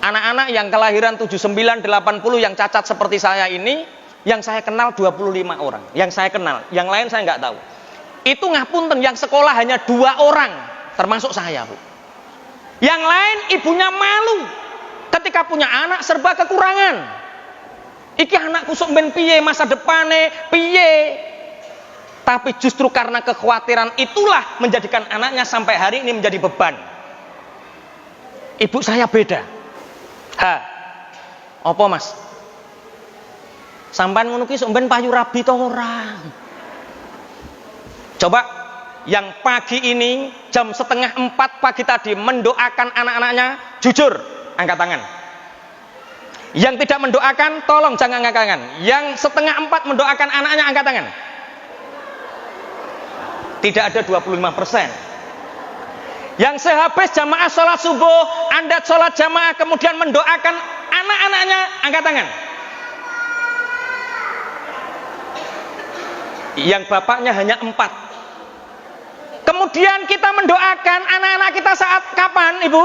Anak-anak yang kelahiran 79, 80 yang cacat seperti saya ini, yang saya kenal 25 orang. Yang saya kenal, yang lain saya nggak tahu. Itu ngapunten, yang sekolah hanya 2 orang, termasuk saya, Bu. Yang lain ibunya malu ketika punya anak serba kekurangan. Iki anakku sok ben piye, masa depane piye. Tapi justru karena kekhawatiran itulah menjadikan anaknya sampai hari ini menjadi beban. Ibu saya beda. Apa Mas? Sampan ngono ki sok ben payu rabi to ora? Coba yang pagi ini jam 3:30 pagi tadi mendoakan anak-anaknya, jujur angkat tangan. Yang tidak mendoakan tolong jangan angkat tangan. Yang 3:30 mendoakan anaknya angkat tangan. Tidak ada 25%. Yang sehabis jamaah sholat subuh, Anda sholat jamaah kemudian mendoakan anak-anaknya, angkat tangan. Yang bapaknya hanya 4. Kemudian kita mendoakan anak-anak kita saat kapan, Ibu?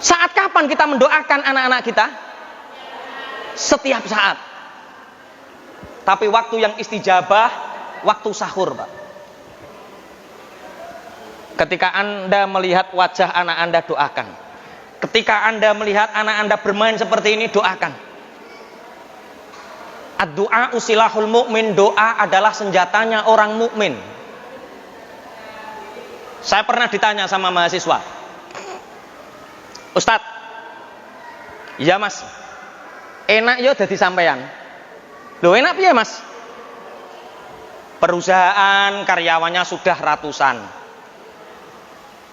Saat kapan kita mendoakan anak-anak kita? Setiap saat. Tapi waktu yang istijabah, waktu sahur, Pak. Ketika Anda melihat wajah anak Anda, doakan. Ketika Anda melihat anak Anda bermain seperti ini, doakan. Ad-du'a usilahul mu'min, doa adalah senjatanya orang mukmin. Saya pernah ditanya sama mahasiswa, Ustadz, iya Mas, enak yo dadi sampean. Loh enak piye Mas? Perusahaan karyawannya sudah ratusan,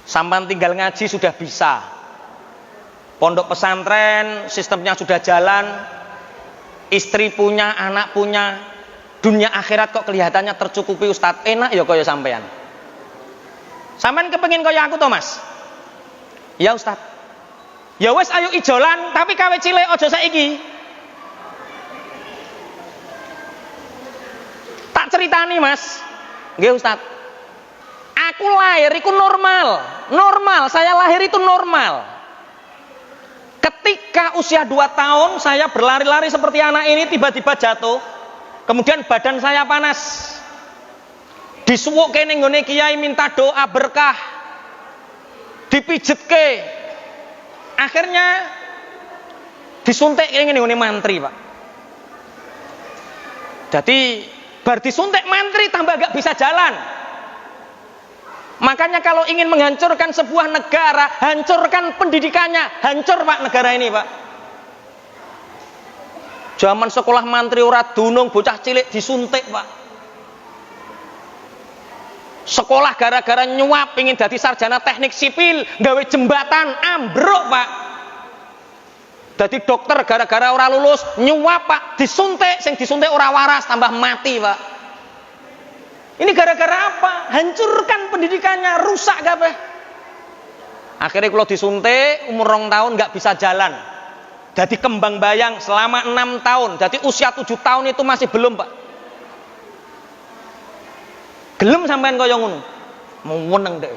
sampean tinggal ngaji sudah bisa. Pondok pesantren sistemnya sudah jalan. Istri punya, anak punya, dunia akhirat kok kelihatannya tercukupi Ustadz. Enak ya kaya sampean. Sampean kepengin kaya aku to Mas? Ya Ustadz. Ya wes ayo ijolan, tapi kawe cilik aja saiki. Tak ceritani Mas. Nggih Ustadz. Aku lahir iku normal. Normal, saya lahir itu normal. Ketika usia 2 tahun saya berlari-lari seperti anak ini, tiba-tiba jatuh. Kemudian badan saya panas. Disuwukke ning nggone kiai minta doa berkah. Dipijetke. Akhirnya disuntik ning nggone mantri, Pak. Jadi bar disuntik mantri tambah gak bisa jalan. Makanya kalau ingin menghancurkan sebuah negara, hancurkan pendidikannya. Hancur Pak negara ini Pak. Zaman sekolah mantri ora dunung, bocah cilik disuntik Pak. Sekolah gara-gara nyuap ingin jadi sarjana teknik sipil, gawe jembatan ambruk Pak. Jadi dokter gara-gara ora lulus nyuap Pak, disuntik, sing disuntik ora waras tambah mati Pak. Ini gara-gara apa? Hancurkan pendidikannya, rusak kabeh. Akhirnya kalau disuntik umur 2 tahun nggak bisa jalan. Jadi kembang bayang selama 6 tahun. Jadi usia 7 tahun itu masih belum Pak. Gelem sampean kaya ngono. Mau meneng deh.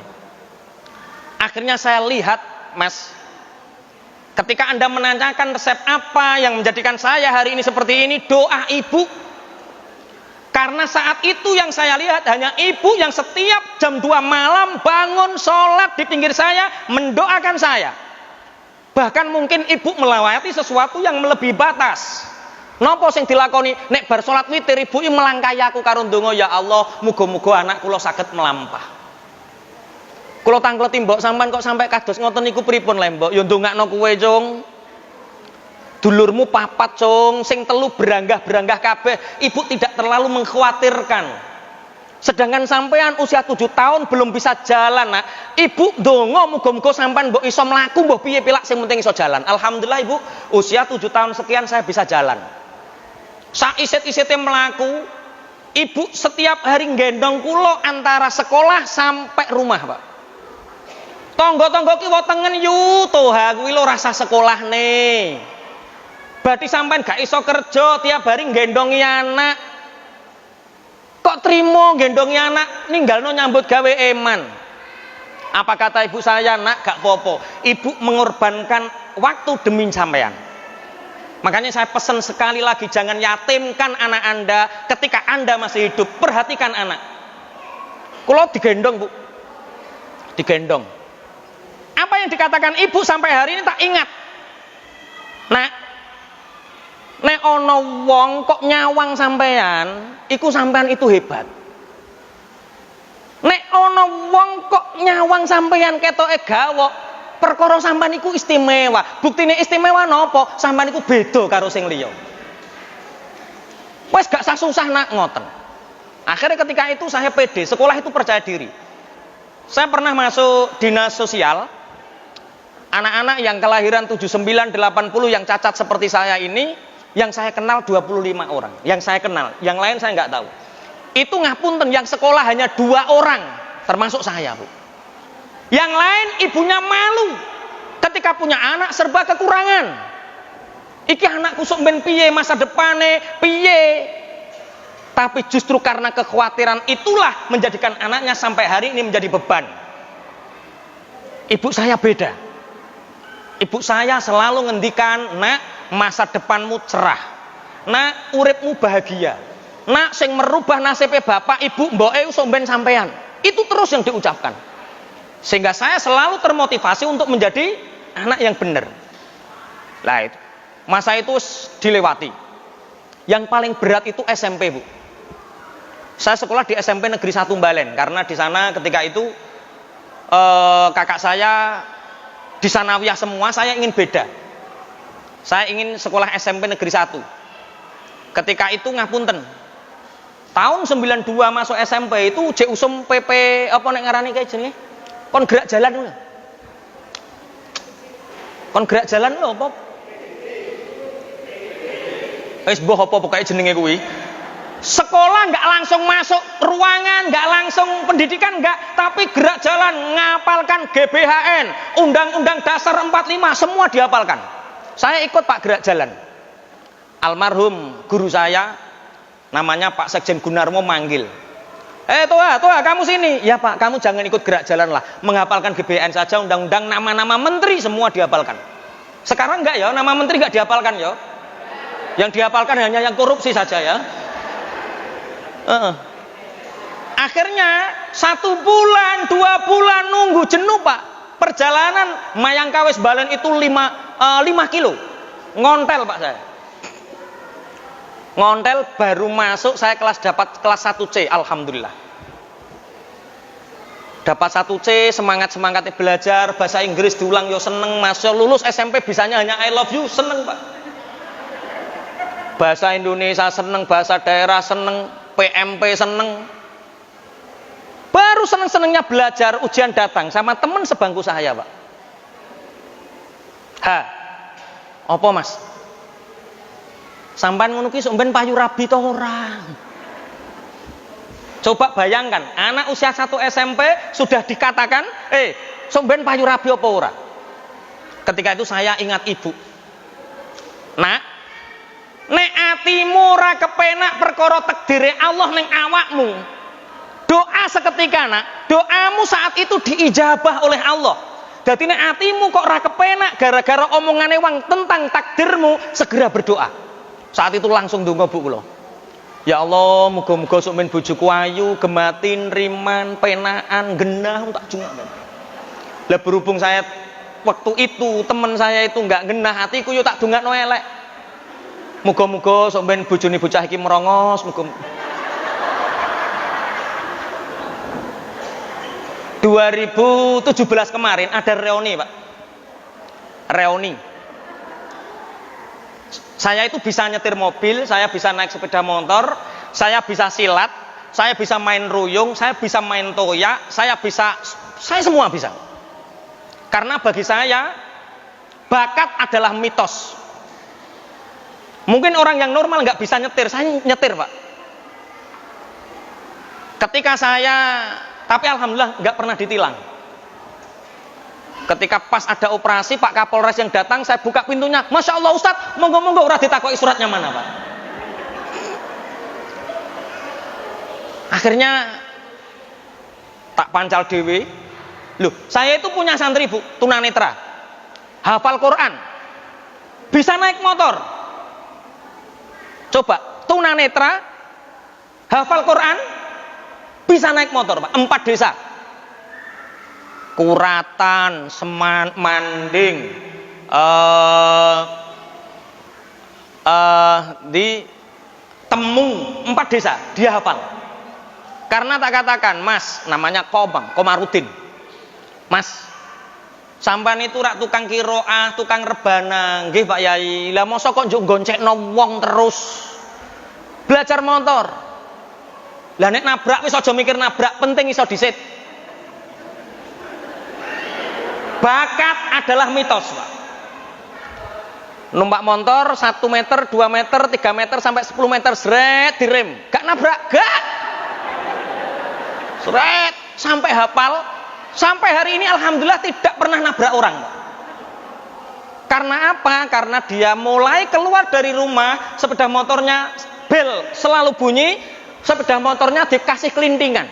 Akhirnya saya lihat Mas, ketika Anda menanyakan resep apa yang menjadikan saya hari ini seperti ini, doa ibu. Karena saat itu yang saya lihat hanya ibu yang setiap jam 2 malam bangun sholat di pinggir saya, mendoakan saya. Bahkan mungkin ibu melewati sesuatu yang melebihi batas. Napa sing dilakoni? Nek bar sholat witir ibu melangkai aku karo ndonga, ya Allah, muga-muga anak kula saged melampah. Kula tangkleti mbok sampean kok sampai kados ngoten niku pripun le mbok? Ya ndongakno kowe, Cung. Dulurmu 4 Cung, sing 3 beranggah-beranggah kabeh. Ibu tidak terlalu mengkhawatirkan. Sedangkan sampean usia 7 tahun belum bisa jalan, Nak. Ibu ndonga muga-muga sampean mbok iso mlaku, mbok piye pilak sing penting iso jalan. Alhamdulillah Ibu, usia 7 tahun sekian saya bisa jalan. Sak isit-isite mlaku. Ibu setiap hari nggendong kula antara sekolah sampai rumah, Pak. Tonggo-tonggo ki wetengen yu toha kuwi lho rasa sekolah nih. Berarti sampean gak iso kerja tiap hari nggendongi anak. Kok trimo nggendongi anak ninggalno nyambut gawe eman. Apa kata ibu saya? Nak, gak popo, ibu mengorbankan waktu demi sampean. Makanya saya pesan sekali lagi, jangan yatimkan anak Anda ketika Anda masih hidup. Perhatikan anak. Kalau digendong, Bu, digendong. Apa yang dikatakan ibu sampai hari ini tak ingat. Nah, nek ono wong kok nyawang sampean, iku sampean itu hebat. Nek ono wong kok nyawang sampean ketoke gawok, perkara sampean iku istimewa. Buktine istimewa nopo? Sampean iku beda karo sing liya. Wes gak usah susah nak ngoten. Akhirnya ketika itu saya pede, sekolah itu percaya diri. Saya pernah masuk dinas sosial. Anak-anak yang kelahiran 79, 80 yang cacat seperti saya ini, yang saya kenal 25 orang. Yang saya kenal, yang lain saya nggak tahu. Itu ngapunten, yang sekolah hanya 2 orang, termasuk saya, Bu. Yang lain ibunya malu ketika punya anak serba kekurangan. Iki anakku sok ben piye, masa depane piye. Tapi justru karena kekhawatiran itulah menjadikan anaknya sampai hari ini menjadi beban. Ibu saya beda. Ibu saya selalu ngendikan, nak, masa depanmu cerah, nak, uripmu bahagia, nak, sing merubah nasibnya bapak ibu mboke sok ben sampean. Itu terus yang diucapkan, sehingga saya selalu termotivasi untuk menjadi anak yang benar. Lah itu masa itu dilewati. Yang paling berat itu SMP, Bu. Saya sekolah di SMP Negeri 1 Mbalen, karena di sana ketika itu kakak saya di sanawiyah semua, saya ingin beda. Saya ingin sekolah SMP Negeri 1. Ketika itu ngapunten, tahun 92 masuk SMP itu jek usum PP apa nek ngarani kae jenenge? Kon gerak jalan lho. Kon gerak jalan lho apa? Wis mbah apa pokoke jenenge kuwi. Sekolah nggak langsung masuk ruangan, nggak langsung pendidikan, nggak, tapi gerak jalan, ngapalkan GBHN, Undang-Undang Dasar 45, semua dihafalkan. Saya ikut Pak gerak jalan. Almarhum guru saya, namanya Pak Sekjen Gunarmo, manggil. Tua, kamu sini. Ya Pak, kamu jangan ikut gerak jalan lah, menghafalkan GBHN saja, undang-undang, nama-nama menteri semua dihafalkan. Sekarang enggak ya, nama menteri nggak dihafalkan ya. Yang dihafalkan hanya yang korupsi saja ya. Akhirnya 1 bulan, 2 bulan nunggu jenuh Pak. Perjalanan Mayangkawis Balen itu 5 kilo. Ngontel Pak saya. Ngontel baru masuk saya dapat kelas 1C, alhamdulillah. Dapat 1C, semangat-semangatnya belajar, bahasa Inggris diulang yo seneng, masuk lulus SMP bisanya hanya I love you, seneng Pak. Bahasa Indonesia seneng, bahasa daerah seneng, PMP seneng. Baru seneng-senengnya belajar, ujian datang sama teman sebangku saya Pak. Apa Mas? Sampan ngono ki sok ben payu rabi to ora? Coba bayangkan, anak usia 1 SMP sudah dikatakan, sok ben payu rabi apa ora? Ketika itu saya ingat ibu. Nak, nek atimu ora kepenak perkara takdire Allah ning awakmu, doa seketika nak, doamu saat itu diijabah oleh Allah. Dadi nek atimu kok ora kepenak gara-gara omongane wong tentang takdirmu, segera berdoa. Saat itu langsung ndonga Bu kula. Ya Allah, muga-muga sok men bojoku ayu, gematin, riman, penaan, genah tak jungak. Lah berhubung saya waktu itu teman saya itu enggak genah, hatiku yo tak dongakno elek. Muga-muga sok ben bojone bocah iki merongos, muga 2017 kemarin ada reuni Pak. Reuni. Saya itu bisa nyetir mobil, saya bisa naik sepeda motor, saya bisa silat, saya bisa main ruyung, saya bisa main toya, saya semua bisa. Karena bagi saya bakat adalah mitos. Mungkin orang yang normal nggak bisa nyetir, saya nyetir Pak. Tapi alhamdulillah nggak pernah ditilang. Ketika pas ada operasi, Pak Kapolres yang datang, saya buka pintunya, Masya Allah Ustadz, monggo-monggo, ora ditakoki suratnya mana Pak. Akhirnya tak pancal dewe, Loh, saya itu punya santri Bu, tunanetra, hafal Quran, bisa naik motor. Coba, tunanetra, hafal Quran, bisa naik motor Pak, 4 desa. Kuratan, Manding, di Temung, 4 desa dia hafal. Karena tak katakan, Mas, namanya Komarudin, Mas, sampean itu rak tukang kiroah, tukang rebana, nggih Pak Yai. Lah mosok kok njuk goncekno wong terus. Belajar motor. Lah nek nabrak wis aja mikir nabrak, penting iso disit. Bakat adalah mitos, Pak. Numpak motor 1 meter, 2 meter, 3 meter sampai 10 meter sret direm, gak nabrak, gak. Sret sampai hafal, sampai hari ini alhamdulillah tidak pernah nabrak orang. Karena apa? Karena dia mulai keluar dari rumah, sepeda motornya bel selalu bunyi, sepeda motornya dikasih kelintingan.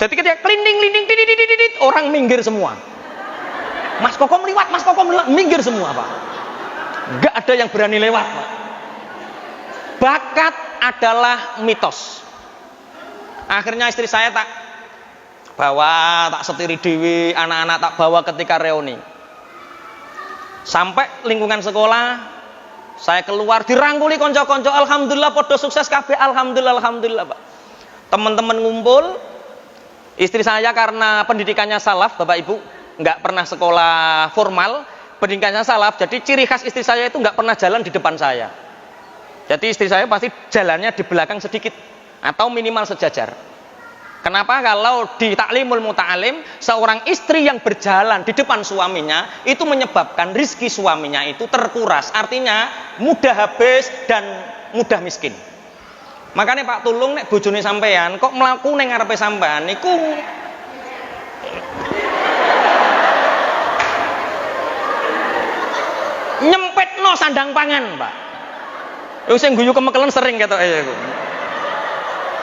Jadi ketika kelinting, orang minggir semua. Mas Kokom liwat, minggir semua Pak. Gak ada yang berani lewat Pak. Bakat adalah mitos. Akhirnya istri saya tak bawa, tak setiri dewi, anak-anak tak bawa ketika reuni. Sampai lingkungan sekolah, saya keluar dirangkuli konco-konco, alhamdulillah podo sukses kabeh, alhamdulillah Pak. Teman-teman ngumpul, istri saya karena pendidikannya salaf, Bapak Ibu, nggak pernah sekolah formal, pendidikannya salaf, jadi ciri khas istri saya itu nggak pernah jalan di depan saya. Jadi istri saya pasti jalannya di belakang sedikit atau minimal sejajar. Kenapa? Kalau di Taklimul Muta'alim, seorang istri yang berjalan di depan suaminya itu menyebabkan rizki suaminya itu terkuras, artinya mudah habis dan mudah miskin. Makanya Pak tulung nek bojone sampean kok mlaku ning ngarepe sampean niku nyempetno sandang pangan, Pak. Sing guyu kemekelen sering ketok iku.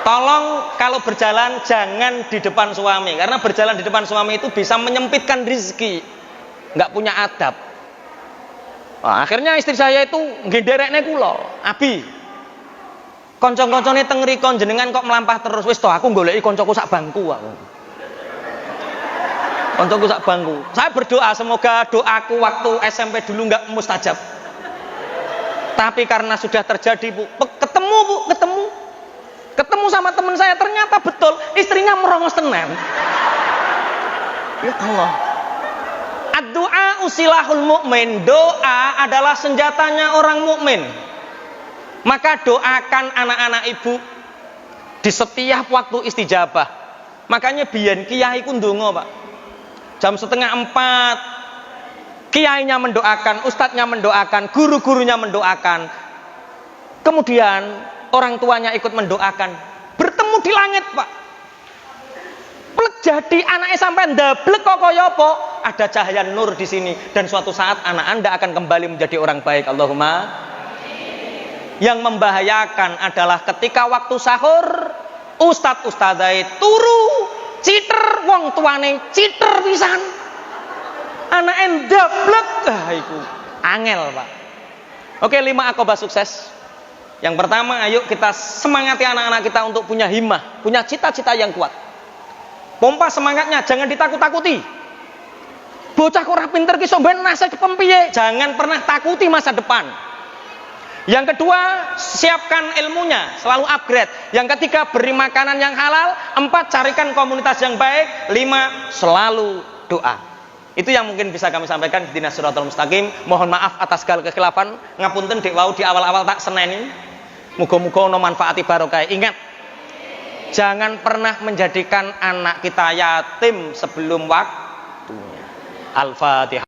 Tolong kalau berjalan jangan di depan suami, karena berjalan di depan suami itu bisa menyempitkan rezeki. Nggak punya adab. Nah, akhirnya istri saya itu nggenderekne kula, "Abi, kanca-kancane teng mriko jenengan kok melampah terus, wis to aku goleki kancaku sak bangku aku." Kancaku sak bangku. Saya berdoa semoga doaku waktu SMP dulu nggak mustajab. Tapi karena sudah terjadi, Bu, ketemu sama teman saya, ternyata betul istrinya merongos tenan. Ya Allah. Ad-du'a usilahul mu'min. Doa adalah senjatanya orang mukmin. Maka doakan anak-anak ibu di setiap waktu istijabah. Makanya biyen kiai ku ndonga, Pak. Jam 3:30 kiainya mendoakan, ustadznya mendoakan, guru-gurunya mendoakan. Kemudian orang tuanya ikut mendoakan, bertemu di langit, Pak. Plek jadi anaknya sampai ndablek kok kaya apa? Ada cahaya nur di sini dan suatu saat anak Anda akan kembali menjadi orang baik. Allahumma. Yang membahayakan adalah ketika waktu sahur ustadzai turu citer wong tuane citer pisan. Anake ndablek, iku angel, Pak. Oke, 5 akobah sukses. Yang pertama, ayo kita semangati anak-anak kita untuk punya himmah, punya cita-cita yang kuat. Pompa semangatnya, jangan ditakut-takuti. Bocah kok ora pinter ki sampeyan nasib pempiye, jangan pernah takuti masa depan. Yang kedua, siapkan ilmunya, selalu upgrade. Yang ketiga, beri makanan yang halal. 4, carikan komunitas yang baik. 5, selalu doa. Itu yang mungkin bisa kami sampaikan di Siratal Mustaqim. Mohon maaf atas segala kekhilafan. Ngapunten dek wau di awal-awal tak seneni. Muga-muga ono manfaati barokah. Ingat, jangan pernah menjadikan anak kita yatim sebelum waktunya. Al-Fatihah.